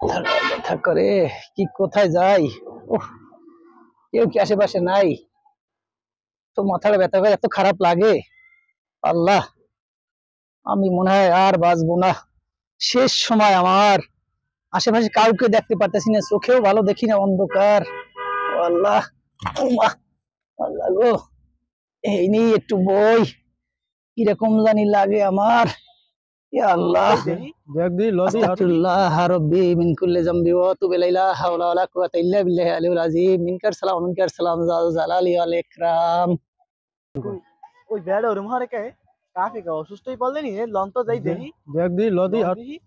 ব্যথা করে কি কোথায় যাই। উফ, কেউ কি আশেপাশে নাই? তো মাথাটা ব্যথা করে এত খারাপ লাগে। আল্লাহ, আমি মনে হয় আর বাঁচবো না। শেষ সময় আমার। আশেপাশে কাউকে দেখতে পারতেছি না, চোখেও ভালো দেখি না, অন্ধকার। ও আল্লাহ, উমা, আল্লাহ গো, এই নিয়ে একটু বই, কিরকম জানি লাগে আমার। ইয়া আল্লাহ, দেখ দি লদি আস্তাগফিরুল্লাহ রাব্বি মিন কুল্লি যামবি ওয়া আতুবু ইলাইহি, লা হাওলা ওয়ালা কুওয়াতা ইল্লা বিল্লাহি আলিয়্যিল আযীম। মিনকার সালাম যাল জালালি ওয়াল ইকরাম। ওই বেড়া ওরম হারে কে কাফি কা অসুস্থই বললে নি লন তো যাই দেখি দেখ দি লদি লন দেখি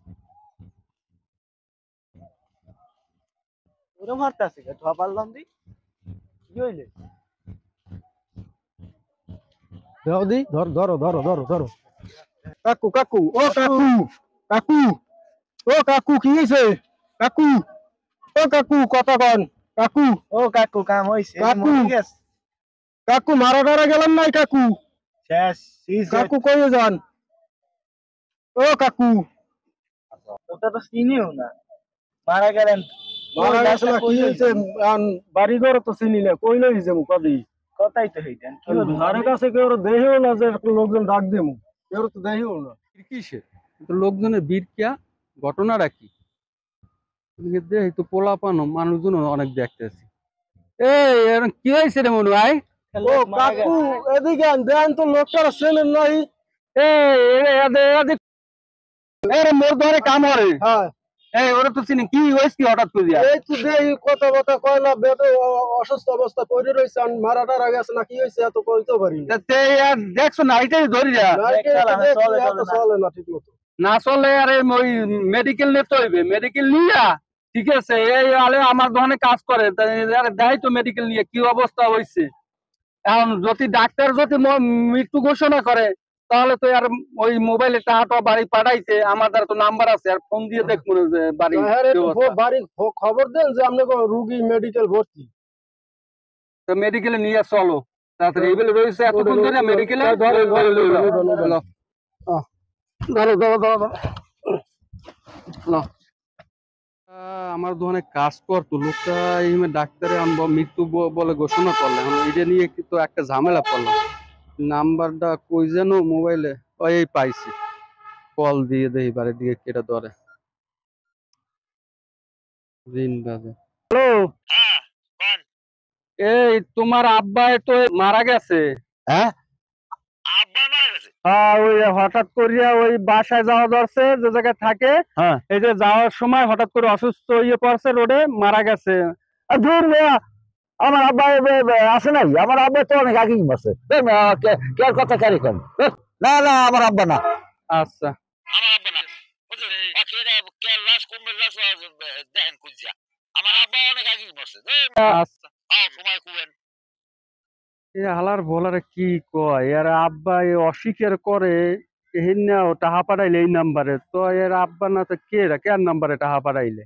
ওরম হারতে আছে কে ধোয়া পারলাম দি কি হইলে দেখ দি ধরো কাকু কাকু ও কাকু কাকু ও কাকু কি হইছে কাকু ও কাকু কথা কন কাকু ও কাকু কাম হইছে কাকু। মরে গেছে কাকু মারা টারা গেলেন নাই কাকু শেষ সিজ কাকু কই যান ও কাকু ওটা তো চিনিও না মারা গেলেন মারা গেছে না কি হইছে বাড়ি ঘর তো চিনি না কই লই যাম কদি কথাই তো হইতেন কি হলো ধারে কাছে কেউ দেহেও না যে লোকজন ডাক দেমু কেউ তো দেহেও না কিসের তো লোকজনের ভিড় কিয়া ঘটনাটা কি এই তো পোলাপানো মানুষজন অনেক দেখতেছি। এই এরকম কি হয়েছে রে মনু ভাই? ও কাকু এদিকে আন দেন তো লোকটার চেনেন নাই এই মোর ধরে কাম করে। হ্যাঁ এই ওরা তো চিনি কি হয়েছে কি হঠাৎ করে এই তো দেই কথা কথা কয় না বেদে অসুস্থ অবস্থা পড়ে রইছে আর মারা টারা গেছে না কি হইছে এত কইতে পারি না দেখছো না এটাই ধরি যা চলে না ঠিক মতো না চলে আরে ওই মেডিকেল নিতে হইবে, মেডিকেল নিয়া ঠিক আছে। এই আলে আমার দোকানে কাজ করে দেয় তো মেডিকেল নিয়ে কি অবস্থা হয়েছে। এখন যদি ডাক্তার যদি মৃত্যু ঘোষণা করে তাহলে তো আর ওই মোবাইলে টাকাটা বাড়ি পাঠাইছে, আমার দ্বারা তো নাম্বার আছে, আর ফোন দিয়ে দেখবো যে বাড়ি বাড়ি খবর দেন যে আপনি রুগী মেডিকেল ভর্তি মেডিকেলে নিয়ে চলো তাড়াতাড়ি। এইবেলে রয়েছে এতক্ষণ ধরে মেডিকেলে ধরো আমার দোকানে কাজ করতো লোকটা, এই ডাক্তারে আনবো মৃত্যু বলে ঘোষণা করলো। এখন এটা নিয়ে তো একটা ঝামেলা পড়লো। নাম্বারটা কই যেন মোবাইলে ওই পাইছি, কল দিয়ে দেই বাড়ির দিকে কেটে ধরে দিন বাজে। এই তোমার আব্বা তো মারা গেছে। হ্যাঁ, ওই হঠাৎ করিয়া ওই বাসায় যাওয়া ধরছে যে জায়গায় থাকে, হ্যাঁ। এই যে যাওয়ার সময় হঠাৎ করে অসুস্থ হয়ে পড়ছে, রোডে মারা গেছে। দূর মিয়া, আমার আব্বা আছে নাই? আমার আব্বা তো অনেক আগেই মরছে। কে কথা ক্যারি করেন? না না, আমার আব্বা না। আচ্ছা আচ্ছা এ হালার বলারে কি কয়, এর আব্বা অস্বীকার করে টাহা পাঠাইলে এই নাম্বারে তো এর আব্বা না তো কে নাম্বারে টাহা পাঠাইলে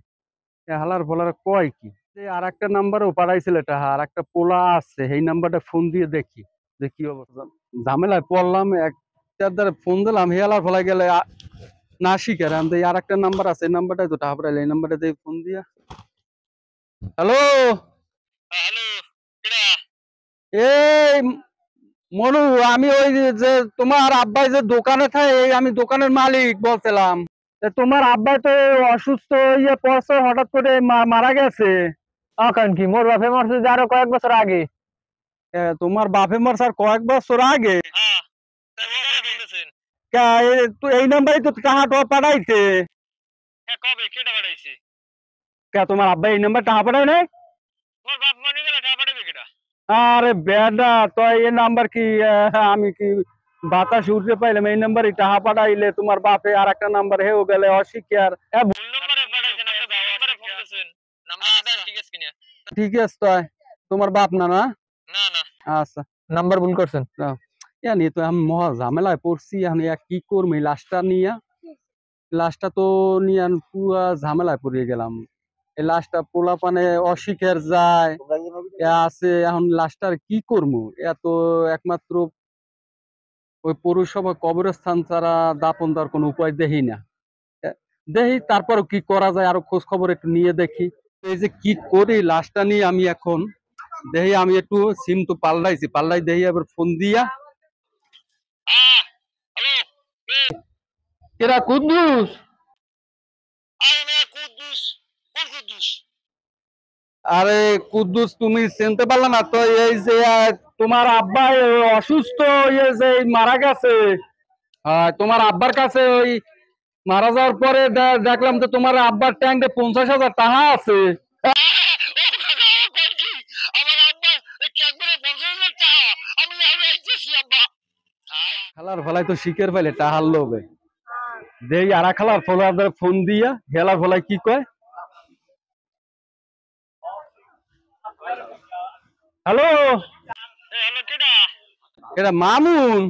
হালার বলারে কয় কি আর একটা নাম্বারেও পাঠাইছিল টাহা, আর একটা পোলা আছে সেই নাম্বারটা ফোন দিয়ে দেখি যে কি অবস্থা। ঝামেলায় পড়লাম, একটার দ্বারা ফোন দিলাম হেলার ফলাই গেলে না শিকার আমি আর একটা নাম্বার আছে এই নাম্বারটাই তো টাহা পাঠাইলে এই নাম্বারটা দিয়ে ফোন দিয়া। হ্যালো এই মনু, আমি ওই যে তোমার আব্বাই যে দোকানে থাকে আমি দোকানের মালিক বলছিলাম। তোমার আব্বাই তো অসুস্থ হয়ে পড়ছে, হঠাৎ করে মারা গেছে। এখন কি মোর বাপে মরছে যে আরো কয়েক বছর আগে তোমার বাপে মরছে আর কয়েক বছর আগে? তো এই নাম্বারে তো টাকা পাঠাইছে। তোমার আব্বাই এই নাম্বার টাকা পাঠায় নাই? আরে বেডা তো এই নাম্বার কি আমি কি বাতাস উঠতে পাইলাম? এই নাম্বারে টাকা পাঠাইলে তোমার বাপে আর একটা নাম্বার হেও গেলে অস্বীকার। ঠিক আছে তো তোমার বাপ না না আচ্ছা নাম্বার ভুল করছেন জানি তো আমি মহা ঝামেলায় পড়ছি। আমি কি করবো লাশটা নিয়ে, লাশটা তো নিয়ে পুরা ঝামেলায় পড়ে গেলাম। এই লাশটা পোলা পানে অস্বীকার যায় আছে, এখন লাশটার কি করবো? এত একমাত্র ওই পৌরসভা কবরস্থান ছাড়া দাপন দেওয়ার কোনো উপায় দেখি না। দেখি তারপরও কি করা যায়, আরো খোঁজ খবর একটু নিয়ে দেখি। এই যে কি করি লাশটা নিয়ে আমি এখন দেখি, আমি একটু সিম তো পাল্লাই দেখি এবার ফোন দিয়া। কেরা কুদ্দুস? আরে কুদ্দুস, তুমি চিনতে পারলে না তো? এই যে তোমার আব্বা অসুস্থ, এই যে মারা গেছে। তোমার আব্বার কাছে ওই মারা যাওয়ার পরে দেখলাম তো তোমার আব্বার ট্যাঙ্কে 50,000 টাকা আছে। খালার ফলাই তো শিখের পাইলে টাহার লোভে দেই আর খালার ফলাদের ফোন দিয়া হেলার ফলাই কি কয়। হ্যালো, এটা মামুন।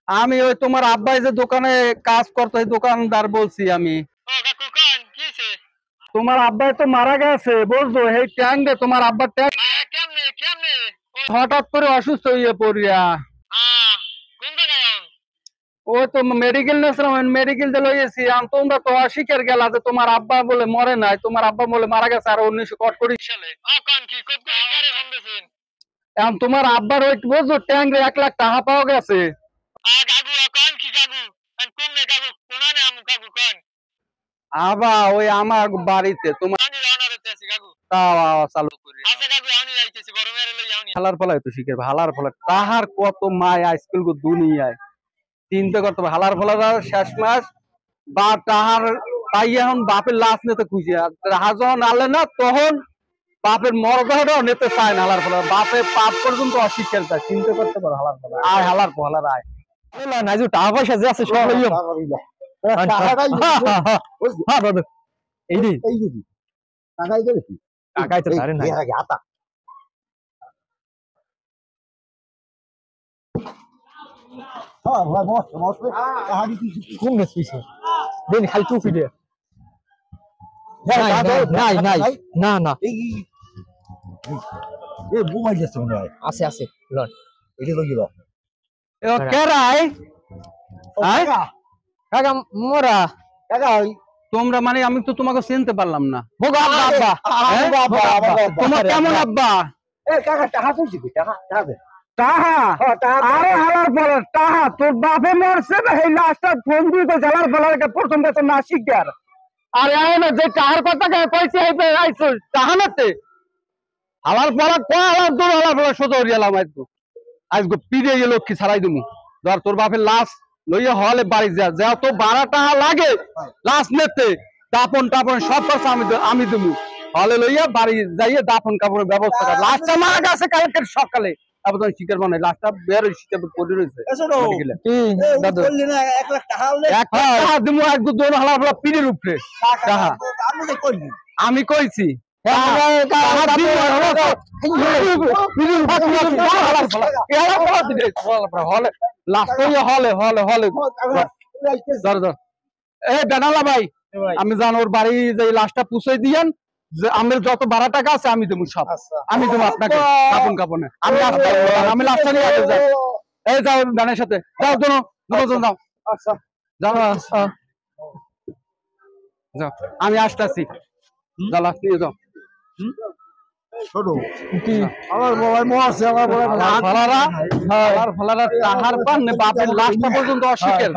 আমি ওই তোমার আব্বাই যে দোকানে কাজ করতো এই দোকানদার বলছি আমি। তোমার আব্বাই তো মারা গেছে বুঝছো, এই ট্যাঙ্কে তোমার আব্বার ট্যাঙ্ক হঠাৎ করে অসুস্থ হয়ে পড়িয়া ও তো মেডিকেল নেছিলাম, মেডিকেল দিয়ে লইয়েছি। তোমরা তো অস্বীকার গেলা যে তোমার আব্বা বলে মরে নাই, তোমার আব্বা বলে মারা গেছে আর 1948 সালে। এখন তোমার আব্বার ওই বুঝছো ট্যাঙ্কে 1 লাখ টাকা পাওয়া গেছে। আবা ওই আমার বাড়িতে তোমার চালু করি হালার ফলায় তো শিখে হালার ফলা তাহার কত মায় স্কুল দুনিয়ায় চিন্তা করতে হবে। হালার ফলার শেষ মাস বা তাহার তাই এখন বাপের লাশ নিতে খুঁজে রাহা যখন আলে না তখন বাপের মরদেহটাও নিতে চায় না। হালার ফলার বাপের পাপ পর্যন্ত অস্বীকার চায়। চিন্তা করতে পারো হালার ফলা আয় হালার ফলার আয় না যে টাকা পয়সা যে আছে সব লইও। এই রে টাকাই তো ধারে নাই। কোন গেছ পিছে দেন খালি টুপি দে। নাই নাই না না আছে আছে লন কেরাই কাকা মোরা তোমরা মানে আমি তো তোমাকে চিনতে পারলাম না। মোগা আব্বা তোমার কেমন আব্বা? তাহা আরে হালার ফলার তাহা তোর বাপে মরছে না এই লাশটা ফোন দিয়ে তো জ্বালার ফলার প্রথম বেতন না শিকার। আরে আয় না যে টাহার কথা কইছে আইছো তাহানাতে হালার ফলা কয় হালার দূর হালার ফলা সোজা হরিয়ালাম আজকে পিড়ে গেল কি ছাড়াই তুমি ধর তোর বাপের লাশ লইয়া হলে বাড়ি যা তো 12 টাকা লাগে লাশ নিতে দাপন টাপন সব খরচ আমি দেবো। হলে লইয়া বাড়ি যাইয়ে দাপন কাপড়ের ব্যবস্থা কর। লাশটা মারা গেছে কালকে সকালে আবার শিকার মানে লাশটা বের হিসেবে পড়ে রয়েছে। পিড়ের উপরে আমি কইছি বেনালা ভাই আমি জান ওর বাড়ি যে লাশটা পুষে দিয়েন যে আমি যত 12 টাকা আছে আমি দেবো সব আমি দেবো আপনাকে কাপন কাপনে আমি লাশটা নিয়ে আগে যাই। এই যাও গানের সাথে যাও দুজন যাও যাও যাও আমি আসতেছি যাও লাশ নিয়ে যাও। ফলারা তাহার পান বাপের লাশটা পর্যন্ত অস্বীকার